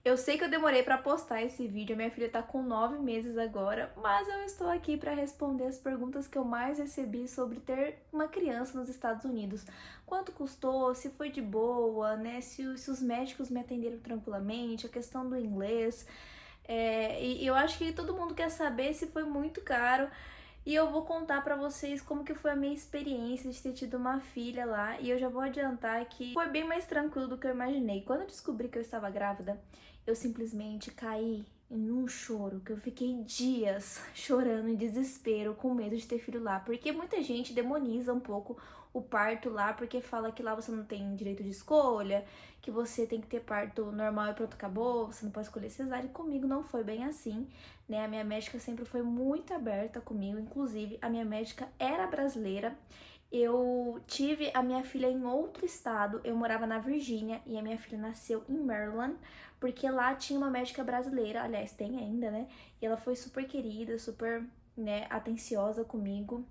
Eu sei que eu demorei pra postar esse vídeo, a minha filha tá com 9 meses agora, mas eu estou aqui pra responder as perguntas que eu mais recebi sobre ter uma criança nos Estados Unidos. Quanto custou, se foi de boa, né, se os médicos me atenderam tranquilamente, a questão do inglês. E eu acho que todo mundo quer saber se foi muito caro. E eu vou contar pra vocês como que foi a minha experiência de ter tido uma filha lá. E eu já vou adiantar que foi bem mais tranquilo do que eu imaginei. Quando eu descobri que eu estava grávida, eu simplesmente caí em um choro, que eu fiquei dias chorando em desespero, com medo de ter filho lá. Porque muita gente demoniza um pouco o parto lá, porque fala que lá você não tem direito de escolha, que você tem que ter parto normal e pronto, acabou, você não pode escolher cesárea. E comigo não foi bem assim, né? A minha médica sempre foi muito aberta comigo, inclusive a minha médica era brasileira. Eu tive a minha filha em outro estado, eu morava na Virgínia e a minha filha nasceu em Maryland, porque lá tinha uma médica brasileira, aliás, tem ainda, né? E ela foi super querida, super, né, atenciosa comigo.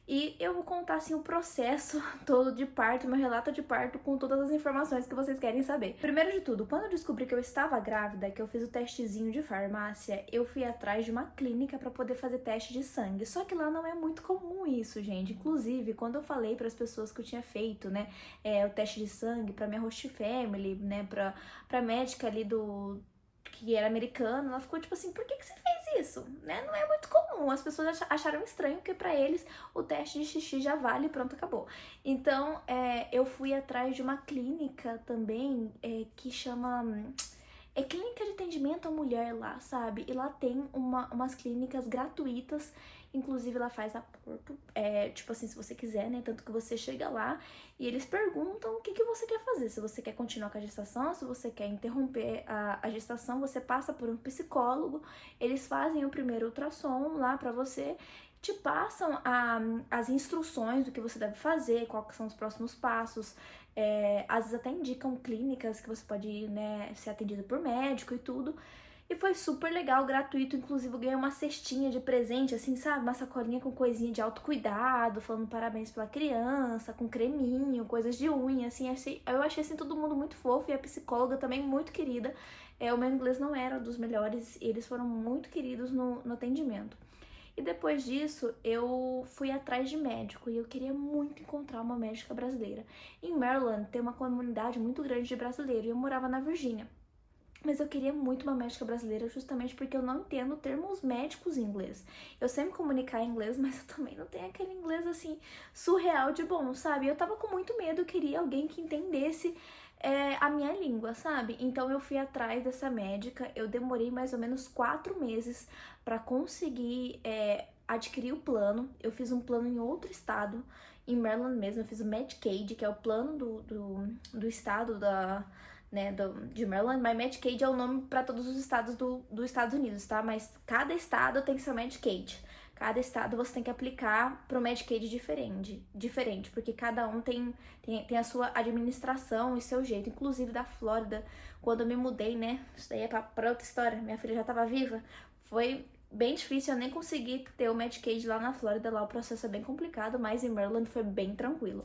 E eu vou contar assim o processo todo de parto, meu relato de parto com todas as informações que vocês querem saber. Primeiro de tudo, quando eu descobri que eu estava grávida, que eu fiz o testezinho de farmácia, eu fui atrás de uma clínica para poder fazer teste de sangue. Só que lá não é muito comum isso, gente. Inclusive, quando eu falei para as pessoas que eu tinha feito, né, o teste de sangue para minha host family, né, para médica ali do que era americana, ela ficou tipo assim, por que você fez isso? Né? Não é muito comum, as pessoas acharam estranho, porque pra eles o teste de xixi já vale e pronto, acabou. Então, eu fui atrás de uma clínica também, que chama... É clínica de atendimento à mulher lá, sabe? E lá tem umas clínicas gratuitas, inclusive ela faz aborto, tipo assim, se você quiser, né? Tanto que você chega lá e eles perguntam o que você quer fazer. Se você quer continuar com a gestação, se você quer interromper a gestação, você passa por um psicólogo, eles fazem o primeiro ultrassom lá pra você, te passam as instruções do que você deve fazer, quais são os próximos passos. Às vezes até indicam clínicas que você pode ir, né, ser atendida por médico e tudo. E foi super legal, gratuito. Inclusive eu ganhei uma cestinha de presente, assim, sabe? Uma sacolinha com coisinha de autocuidado, falando parabéns pela criança, com creminho, coisas de unha, assim. Eu achei, assim, todo mundo muito fofo e a psicóloga também muito querida. O meu inglês não era dos melhores e eles foram muito queridos no atendimento. E depois disso, eu fui atrás de médico e eu queria muito encontrar uma médica brasileira. Em Maryland tem uma comunidade muito grande de brasileiros e eu morava na Virgínia. Mas eu queria muito uma médica brasileira justamente porque eu não entendo termos médicos em inglês. Eu sempre comunicar em inglês, mas eu também não tenho aquele inglês assim surreal de bom, sabe? Eu tava com muito medo, eu queria alguém que entendesse a minha língua, sabe? Então eu fui atrás dessa médica, eu demorei mais ou menos 4 meses pra conseguir adquirir o plano. Eu fiz um plano em outro estado, em Maryland mesmo, eu fiz o Medicaid, que é o plano do estado né, de Maryland, mas Medicaid é o nome para todos os estados dos Estados Unidos, tá? Mas cada estado tem seu Medicaid. Cada estado você tem que aplicar para o Medicaid diferente, porque cada um tem a sua administração e seu jeito. Inclusive da Flórida, quando eu me mudei, né? Isso daí é pra outra história, minha filha já estava viva. Foi bem difícil, eu nem consegui ter o Medicaid lá na Flórida, lá o processo é bem complicado, mas em Maryland foi bem tranquilo.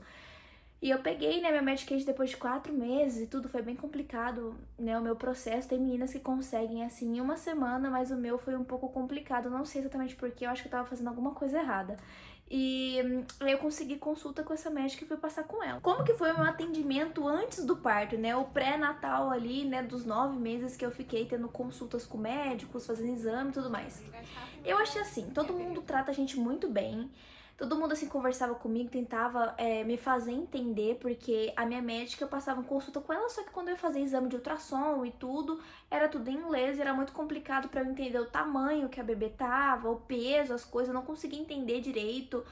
E eu peguei, né, minha Medicaid depois de 4 meses e tudo, foi bem complicado, né, o meu processo. Tem meninas que conseguem, assim, em uma semana, mas o meu foi um pouco complicado. Não sei exatamente porquê, eu acho que eu tava fazendo alguma coisa errada. E aí eu consegui consulta com essa médica e fui passar com ela. Como que foi o meu atendimento antes do parto, né, o pré-natal ali, né, dos 9 meses que eu fiquei tendo consultas com médicos, fazendo exame e tudo mais. Eu achei assim, todo mundo trata a gente muito bem. Todo mundo assim conversava comigo, tentava me fazer entender, porque a minha médica passava consulta com ela, só que quando eu ia fazer exame de ultrassom e tudo, era tudo em inglês e era muito complicado pra eu entender o tamanho que a bebê tava, o peso, as coisas, eu não conseguia entender direito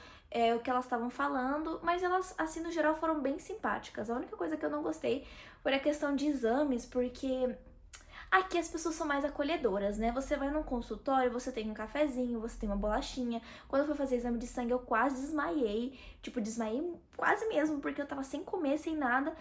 o que elas estavam falando, mas elas, assim, no geral, foram bem simpáticas. A única coisa que eu não gostei foi a questão de exames, porque aqui as pessoas são mais acolhedoras, né? Você vai num consultório, você tem um cafezinho, você tem uma bolachinha. Quando eu fui fazer exame de sangue, eu quase desmaiei. Tipo, desmaiei quase mesmo, porque eu tava sem comer, sem nada.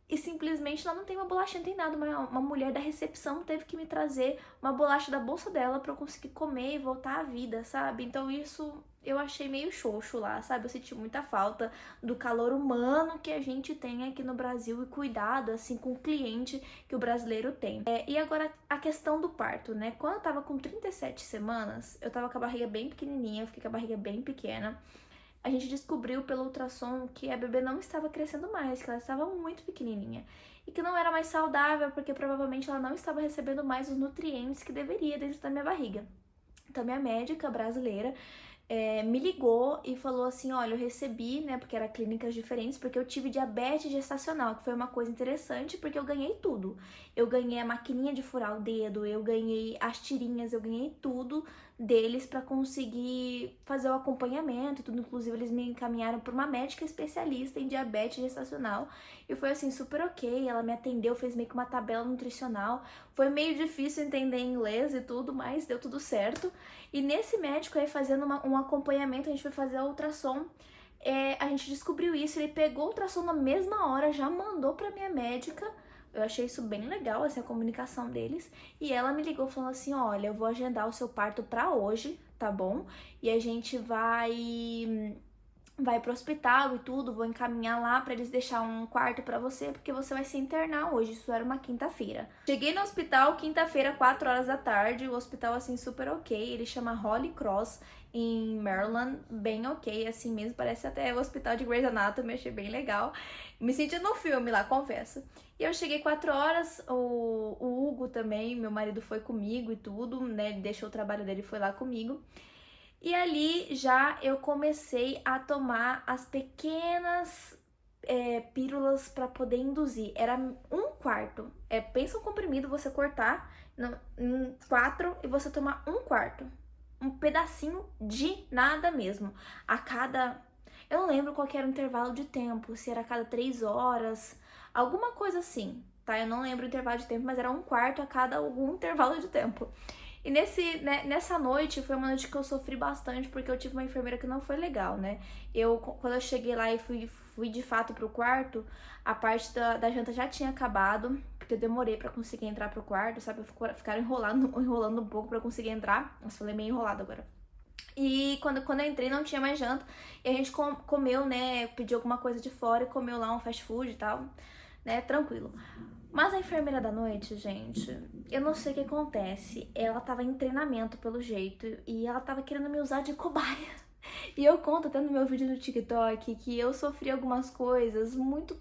e simplesmente lá não tem uma bolachinha, não tem nada. Uma mulher da recepção teve que me trazer uma bolacha da bolsa dela pra eu conseguir comer e voltar à vida, sabe? Então isso eu achei meio xoxo lá, sabe? Eu senti muita falta do calor humano que a gente tem aqui no Brasil e cuidado, assim, com o cliente que o brasileiro tem. E agora a questão do parto, né? Quando eu tava com 37 semanas, eu tava com a barriga bem pequenininha, eu fiquei com a barriga bem pequena. A gente descobriu pelo ultrassom que a bebê não estava crescendo mais, que ela estava muito pequenininha e que não era mais saudável porque provavelmente ela não estava recebendo mais os nutrientes que deveria dentro da minha barriga. Então, minha médica brasileira me ligou e falou assim, olha, eu recebi, né, porque eram clínicas diferentes, porque eu tive diabetes gestacional, que foi uma coisa interessante, porque eu ganhei tudo. Eu ganhei a maquininha de furar o dedo, eu ganhei as tirinhas, eu ganhei tudo deles para conseguir fazer o acompanhamento, tudo. Inclusive, eles me encaminharam para uma médica especialista em diabetes gestacional, e foi assim, super ok, ela me atendeu, fez meio que uma tabela nutricional, foi meio difícil entender inglês e tudo, mas deu tudo certo. E nesse médico aí fazendo um acompanhamento, a gente foi fazer a ultrassom, a gente descobriu isso, ele pegou o ultrassom na mesma hora, já mandou pra minha médica. Eu achei isso bem legal, assim, a comunicação deles. E ela me ligou falando assim, olha, eu vou agendar o seu parto pra hoje, tá bom? E a gente vai pro hospital e tudo, vou encaminhar lá pra eles deixar um quarto pra você, porque você vai se internar hoje. Isso era uma quinta-feira. Cheguei no hospital quinta-feira, 4 horas da tarde, o hospital assim super ok, ele chama Holy Cross em Maryland, bem ok, assim mesmo, parece até o hospital de Grey's Anatomy, achei bem legal. Me senti no filme lá, confesso. E eu cheguei 4 horas, o Hugo também, meu marido foi comigo e tudo, né, ele deixou o trabalho dele e foi lá comigo. E ali já eu comecei a tomar as pequenas pílulas para poder induzir. Era um quarto. Pensa um comprimido, você cortar em 4 e você tomar um quarto. Um pedacinho de nada mesmo. A cada... Eu não lembro qual que era o intervalo de tempo, se era a cada 3 horas, alguma coisa assim, tá? Eu não lembro o intervalo de tempo, mas era um quarto a cada algum intervalo de tempo. E nessa noite, foi uma noite que eu sofri bastante, porque eu tive uma enfermeira que não foi legal, né? Quando eu cheguei lá e fui de fato pro quarto, a parte da janta já tinha acabado, porque eu demorei pra conseguir entrar pro quarto, sabe? Ficaram enrolando um pouco pra eu conseguir entrar. Nossa, falei meio enrolado agora. E quando eu entrei não tinha mais janta, e a gente comeu, né? Pediu alguma coisa de fora e comeu lá um fast food e tal, né? Tranquilo. Mas a enfermeira da noite, gente, eu não sei o que acontece. Ela tava em treinamento pelo jeito e ela tava querendo me usar de cobaia. E eu conto até no meu vídeo no TikTok que eu sofri algumas coisas muito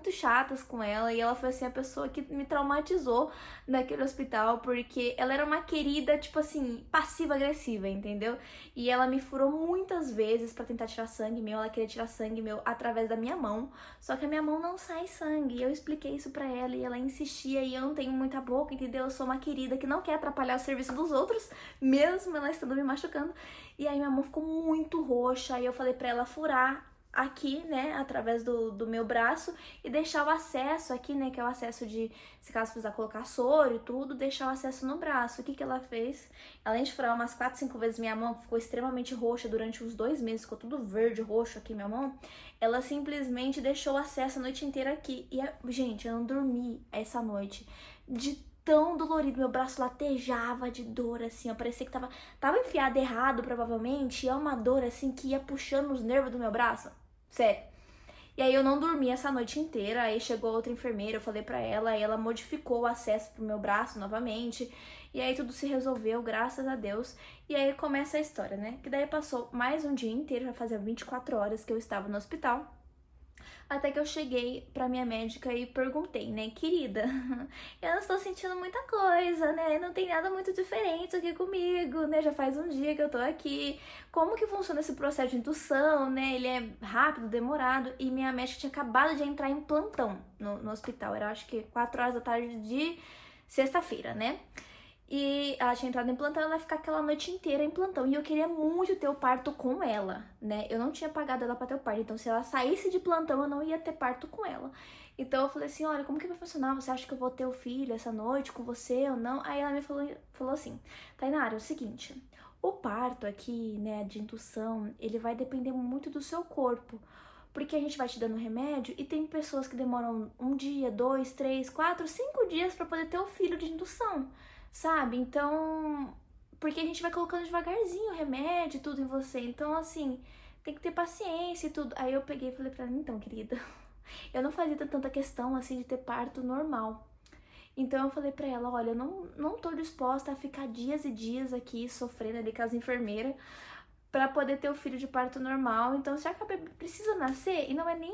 chatas com ela, e ela foi assim a pessoa que me traumatizou naquele hospital, porque ela era uma querida, tipo assim, passiva-agressiva, entendeu? E ela me furou muitas vezes pra tentar tirar sangue meu, ela queria tirar sangue meu através da minha mão, só que a minha mão não sai sangue, e eu expliquei isso pra ela, e ela insistia, e eu não tenho muita boca, entendeu? Eu sou uma querida que não quer atrapalhar o serviço dos outros, mesmo ela estando me machucando, e aí minha mão ficou muito roxa, e eu falei pra ela furar aqui, né, através do meu braço, e deixar o acesso aqui, né, que é o acesso de, se caso precisar colocar soro e tudo, deixar o acesso no braço. O que que ela fez? Além de furar umas 4, 5 vezes minha mão, que ficou extremamente roxa durante uns 2 meses, ficou tudo verde, roxo aqui minha mão, ela simplesmente deixou o acesso a noite inteira aqui. E, gente, eu não dormi essa noite de tão dolorido, meu braço latejava de dor, assim, ó, parecia que tava enfiado errado, provavelmente, e é uma dor, assim, que ia puxando os nervos do meu braço. Sério. E aí eu não dormi essa noite inteira, aí chegou outra enfermeira, eu falei pra ela, aí ela modificou o acesso pro meu braço novamente, e aí tudo se resolveu, graças a Deus. E aí começa a história, né? Que daí passou mais um dia inteiro, já fazia 24 horas que eu estava no hospital, até que eu cheguei pra minha médica e perguntei, né, querida, eu não estou sentindo muita coisa, né, não tem nada muito diferente aqui comigo, né, já faz um dia que eu tô aqui, como que funciona esse processo de indução, né, ele é rápido, demorado, e minha médica tinha acabado de entrar em plantão no hospital, era acho que 4 horas da tarde de sexta-feira, né. E ela tinha entrado em plantão, ela ia ficar aquela noite inteira em plantão. E eu queria muito ter o parto com ela, né? Eu não tinha pagado ela pra ter o parto. Então, se ela saísse de plantão, eu não ia ter parto com ela. Então, eu falei assim, olha, como que vai funcionar? Você acha que eu vou ter o filho essa noite com você ou não? Aí ela me falou assim, Tainara, é o seguinte, o parto aqui, né, de indução, ele vai depender muito do seu corpo. porque a gente vai te dando remédio e tem pessoas que demoram 1 dia, 2, 3, 4, 5 dias pra poder ter o filho de indução, sabe? Então, porque a gente vai colocando devagarzinho o remédio e tudo em você, então assim, tem que ter paciência e tudo. Aí eu peguei e falei pra ela, então, querida, eu não fazia tanta questão assim de ter parto normal. Então eu falei pra ela, olha, eu não tô disposta a ficar dias e dias aqui sofrendo ali com as enfermeiras pra poder ter o filho de parto normal. Então, se a bebê precisa nascer, e não é nem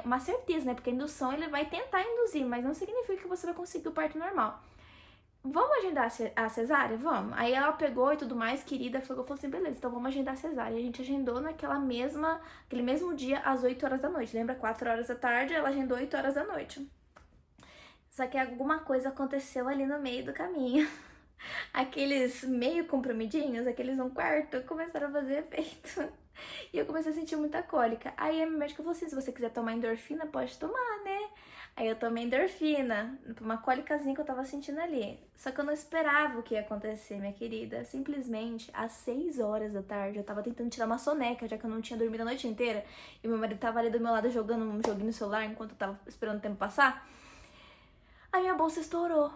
uma certeza, né? Porque a indução ele vai tentar induzir, mas não significa que você vai conseguir o parto normal. Vamos agendar a cesárea? Vamos. Aí ela pegou e tudo mais, querida, falou assim, beleza, então vamos agendar a cesárea. E a gente agendou aquele mesmo dia, às 8 horas da noite. Lembra? 4 horas da tarde, ela agendou 8 horas da noite. Só que alguma coisa aconteceu ali no meio do caminho. Aqueles meio comprimidinhos, aqueles no quarto, começaram a fazer efeito. E eu comecei a sentir muita cólica. Aí a minha médica falou assim, se você quiser tomar endorfina, pode tomar, né? Aí eu tomei endorfina, uma cólicazinha que eu tava sentindo ali. Só que eu não esperava o que ia acontecer, minha querida. Simplesmente, às 6 horas da tarde, eu tava tentando tirar uma soneca, já que eu não tinha dormido a noite inteira. E meu marido tava ali do meu lado jogando um joguinho no celular enquanto eu tava esperando o tempo passar. A minha bolsa estourou.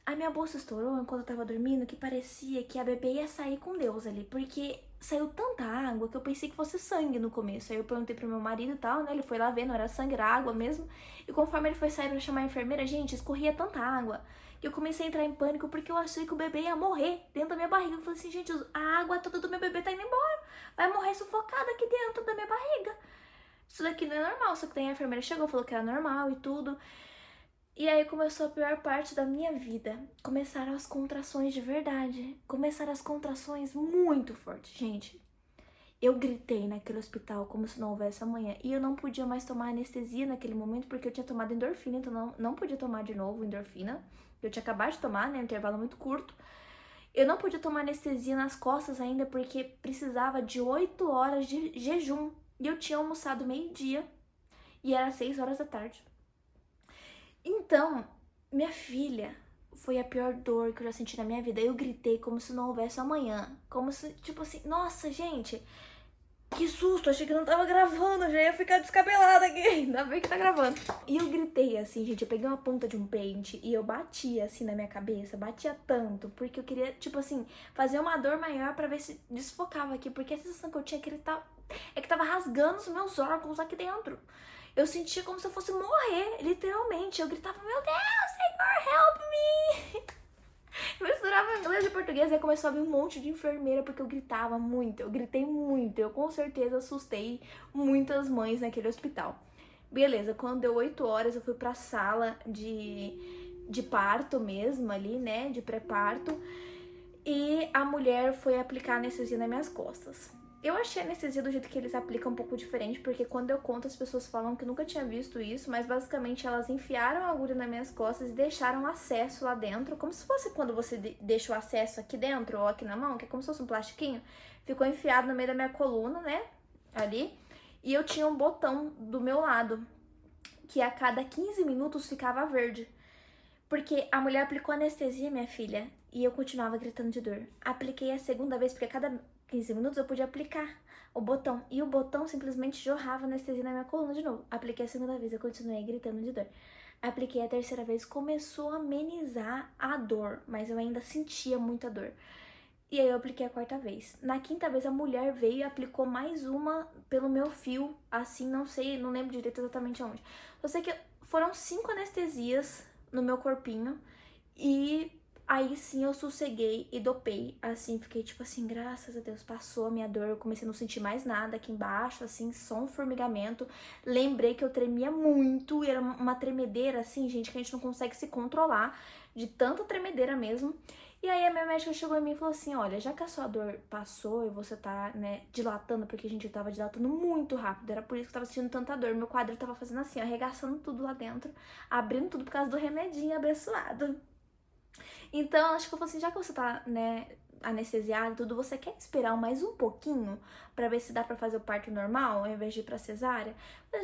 A minha bolsa estourou enquanto eu tava dormindo, que parecia que a bebê ia sair com Deus ali, porque saiu tanta água que eu pensei que fosse sangue no começo. Aí eu perguntei pro meu marido e tal, né? Ele foi lá ver, não era sangue, era água mesmo. E conforme ele foi sair pra chamar a enfermeira, gente, escorria tanta água que eu comecei a entrar em pânico porque eu achei que o bebê ia morrer dentro da minha barriga. Eu falei assim, gente, a água toda do meu bebê tá indo embora. Vai morrer sufocada aqui dentro da minha barriga. Isso daqui não é normal, só que daí a enfermeira chegou, falou que era normal e tudo. E aí começou a pior parte da minha vida. Começaram as contrações de verdade. Começaram as contrações muito fortes, gente. Eu gritei naquele hospital como se não houvesse amanhã. E eu não podia mais tomar anestesia naquele momento porque eu tinha tomado endorfina. Então não podia tomar de novo endorfina. Eu tinha acabado de tomar, né? Um intervalo muito curto. Eu não podia tomar anestesia nas costas ainda porque precisava de 8 horas de jejum. E eu tinha almoçado meio-dia. E era 6 horas da tarde. Então, minha filha, foi a pior dor que eu já senti na minha vida. Eu gritei como se não houvesse amanhã. Como se, tipo assim, nossa, gente, que susto, achei que não tava gravando, já ia ficar descabelada aqui. Ainda bem que tá gravando. E eu gritei assim, gente, eu peguei uma ponta de um pente e eu batia assim na minha cabeça, batia tanto, porque eu queria, tipo assim, fazer uma dor maior pra ver se desfocava aqui, porque a sensação que eu tinha é que tava rasgando os meus órgãos aqui dentro. Eu sentia como se eu fosse morrer, literalmente. Eu gritava, meu Deus, Senhor, help me! Eu misturava inglês e português e aí começou a vir um monte de enfermeira porque eu gritava muito, eu gritei muito. Eu com certeza assustei muitas mães naquele hospital. Beleza, quando deu 8 horas eu fui pra sala de parto mesmo ali, né, de pré-parto. E a mulher foi aplicar anestesia nas minhas costas. Eu achei a anestesia do jeito que eles aplicam um pouco diferente, porque quando eu conto as pessoas falam que nunca tinha visto isso, mas basicamente elas enfiaram a agulha nas minhas costas e deixaram acesso lá dentro, como se fosse quando você deixa o acesso aqui dentro ou aqui na mão, que é como se fosse um plastiquinho, ficou enfiado no meio da minha coluna, né, ali, e eu tinha um botão do meu lado, que a cada 15 minutos ficava verde. Porque a mulher aplicou anestesia, minha filha, e eu continuava gritando de dor. Apliquei a segunda vez, porque a cada 15 minutos eu podia aplicar o botão. E o botão simplesmente jorrava anestesia na minha coluna de novo. Apliquei a segunda vez, eu continuei gritando de dor. Apliquei a terceira vez, começou a amenizar a dor, mas eu ainda sentia muita dor. E aí eu apliquei a quarta vez. Na quinta vez a mulher veio e aplicou mais uma pelo meu fio, assim, não sei, não lembro direito exatamente aonde. Eu sei que foram 5 anestesias no meu corpinho e aí sim eu sosseguei e dopei, assim, fiquei tipo assim, graças a Deus, passou a minha dor, eu comecei a não sentir mais nada aqui embaixo, assim, só um formigamento. Lembrei que eu tremia muito, era uma tremedeira assim, gente, que a gente não consegue se controlar, de tanta tremedeira mesmo. E aí a minha médica chegou em mim e falou assim, olha, já que a sua dor passou e você tá, né, dilatando, porque a gente tava dilatando muito rápido, era por isso que eu tava sentindo tanta dor, meu quadril tava fazendo assim, arregaçando tudo lá dentro, abrindo tudo por causa do remedinho abençoado. Então, acho que eu falei assim, já que você tá, né, anestesiado e tudo, você quer esperar mais um pouquinho pra ver se dá pra fazer o parto normal, ao invés de ir pra cesárea?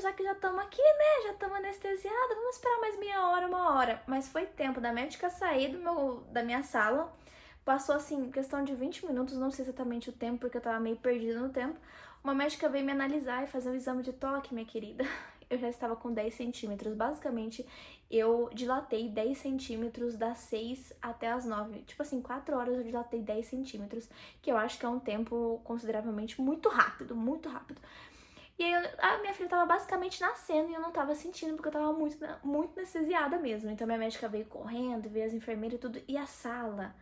Já que já estamos aqui, né, já estamos anestesiados, vamos esperar mais meia hora, 1 hora. Mas foi tempo da médica sair da minha sala Passou assim, questão de 20 minutos, não sei exatamente o tempo, porque eu tava meio perdida no tempo. Uma médica veio me analisar e fazer um exame de toque, minha querida. Eu já estava com 10 centímetros. Basicamente, eu dilatei 10 centímetros das 6 até as 9. Tipo assim, 4 horas eu dilatei 10 centímetros, que eu acho que é um tempo consideravelmente muito rápido, muito rápido. E aí, a minha filha tava basicamente nascendo e eu não tava sentindo, porque eu tava muito anestesiada mesmo. Então, minha médica veio correndo, veio as enfermeiras e tudo. E a sala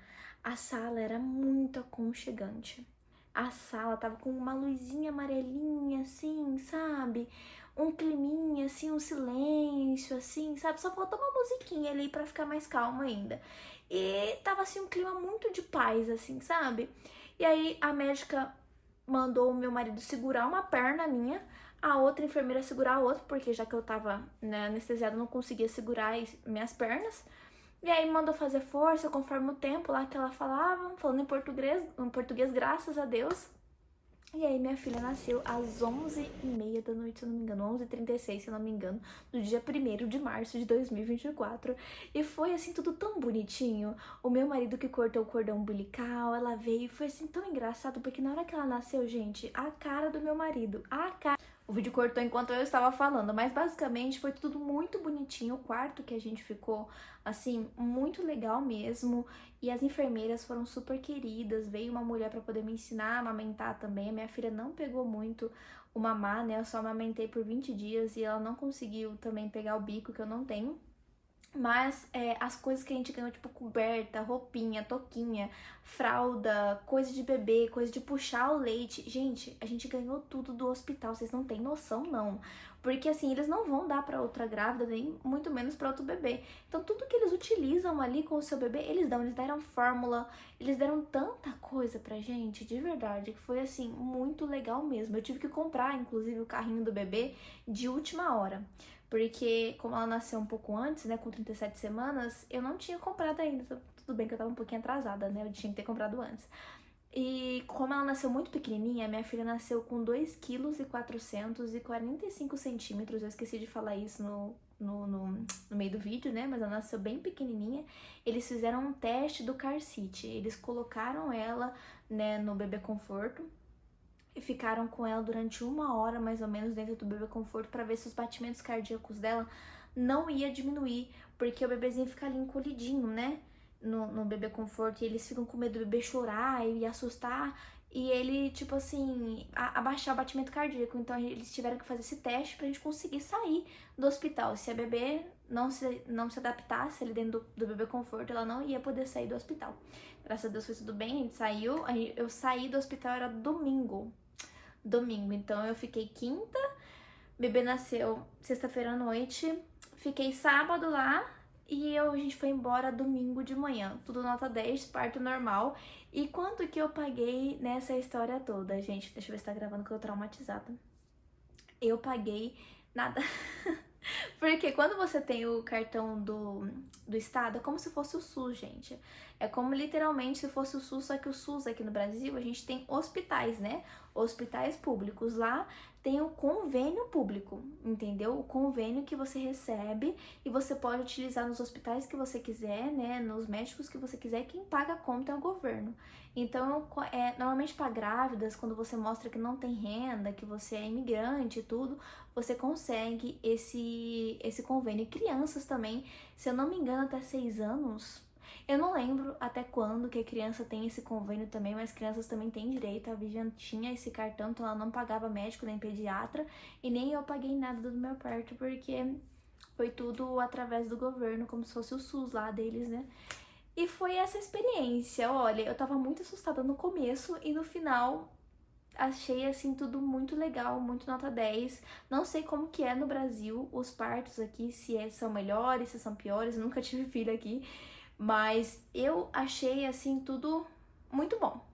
era muito aconchegante. A sala tava com uma luzinha amarelinha, assim, sabe? Um climinha, assim, um silêncio, assim, sabe? Só faltou uma musiquinha ali pra ficar mais calma ainda. E tava, assim, um clima muito de paz, assim, sabe? E aí, a médica mandou o meu marido segurar uma perna minha, a outra enfermeira segurar a outra, porque já que eu tava, né, anestesiada, eu não conseguia segurar minhas pernas. E aí mandou fazer força conforme o tempo lá que ela falava, falando em português, graças a Deus. E aí minha filha nasceu às 11h30 da noite, se eu não me engano, 11h36, se eu não me engano, no dia 1º de março de 2024. E foi assim, tudo tão bonitinho. O meu marido que cortou o cordão umbilical, ela veio, foi assim tão engraçado, porque na hora que ela nasceu, gente, a cara do meu marido, a cara... O vídeo cortou enquanto eu estava falando, mas basicamente foi tudo muito bonitinho. O quarto que a gente ficou, assim, muito legal mesmo. E as enfermeiras foram super queridas. Veio uma mulher para poder me ensinar a amamentar também. A minha filha não pegou muito o mamar, né? Eu só amamentei por 20 dias e ela não conseguiu também pegar o bico, que eu não tenho. Mas as coisas que a gente ganhou, tipo coberta, roupinha, toquinha, fralda, coisa de bebê, coisa de puxar o leite. Gente, a gente ganhou tudo do hospital, vocês não têm noção, não. Porque assim, eles não vão dar pra outra grávida, nem muito menos pra outro bebê. Então tudo que eles utilizam ali com o seu bebê, eles dão. Eles deram fórmula, eles deram tanta coisa pra gente, de verdade, que foi assim, muito legal mesmo. Eu tive que comprar, inclusive, o carrinho do bebê de última hora. Porque como ela nasceu um pouco antes, né, com 37 semanas, eu não tinha comprado ainda. Tudo bem que eu tava um pouquinho atrasada, né, eu tinha que ter comprado antes. E como ela nasceu muito pequenininha, minha filha nasceu com 2,445 kg. Eu esqueci de falar isso no meio do vídeo, né, mas ela nasceu bem pequenininha. Eles fizeram um teste do car seat. Eles colocaram ela, né, no bebê conforto e ficaram com ela durante 1 hora, mais ou menos, dentro do bebê conforto, para ver se os batimentos cardíacos dela não ia diminuir, porque o bebezinho fica ali encolhidinho, né, no bebê conforto, e eles ficam com medo do bebê chorar e assustar, e ele, tipo assim, abaixar o batimento cardíaco. Então eles tiveram que fazer esse teste pra gente conseguir sair do hospital. Se a bebê não se adaptasse ali dentro do bebê conforto, ela não ia poder sair do hospital. Graças a Deus foi tudo bem, a gente saiu. Eu saí do hospital, era domingo. Então eu fiquei quinta, bebê nasceu sexta-feira à noite, fiquei sábado lá e a gente foi embora domingo de manhã. Tudo nota 10, parto normal. E quanto que eu paguei nessa história toda? Gente, deixa eu ver se tá gravando que eu tô traumatizada. Eu paguei nada. Porque quando você tem o cartão do estado, é como se fosse o SUS, gente. É como literalmente se fosse o SUS, só que o SUS aqui no Brasil, a gente tem hospitais, né? Hospitais públicos. Lá tem o convênio público, entendeu? O convênio que você recebe e você pode utilizar nos hospitais que você quiser, né? Nos médicos que você quiser. Quem paga a conta é o governo. Então, normalmente para grávidas, quando você mostra que não tem renda, que você é imigrante e tudo, você consegue esse convênio. E crianças também, se eu não me engano, até 6 anos. Eu não lembro até quando que a criança tem esse convênio também, mas crianças também têm direito. A Vivian tinha esse cartão, então ela não pagava médico nem pediatra, e nem eu paguei nada do meu parto, porque foi tudo através do governo, como se fosse o SUS lá deles, né? E foi essa experiência. Olha, eu tava muito assustada no começo e no final achei assim tudo muito legal, muito nota 10. Não sei como que é no Brasil os partos aqui, se são melhores, se são piores. Eu nunca tive filho aqui, mas eu achei assim tudo muito bom.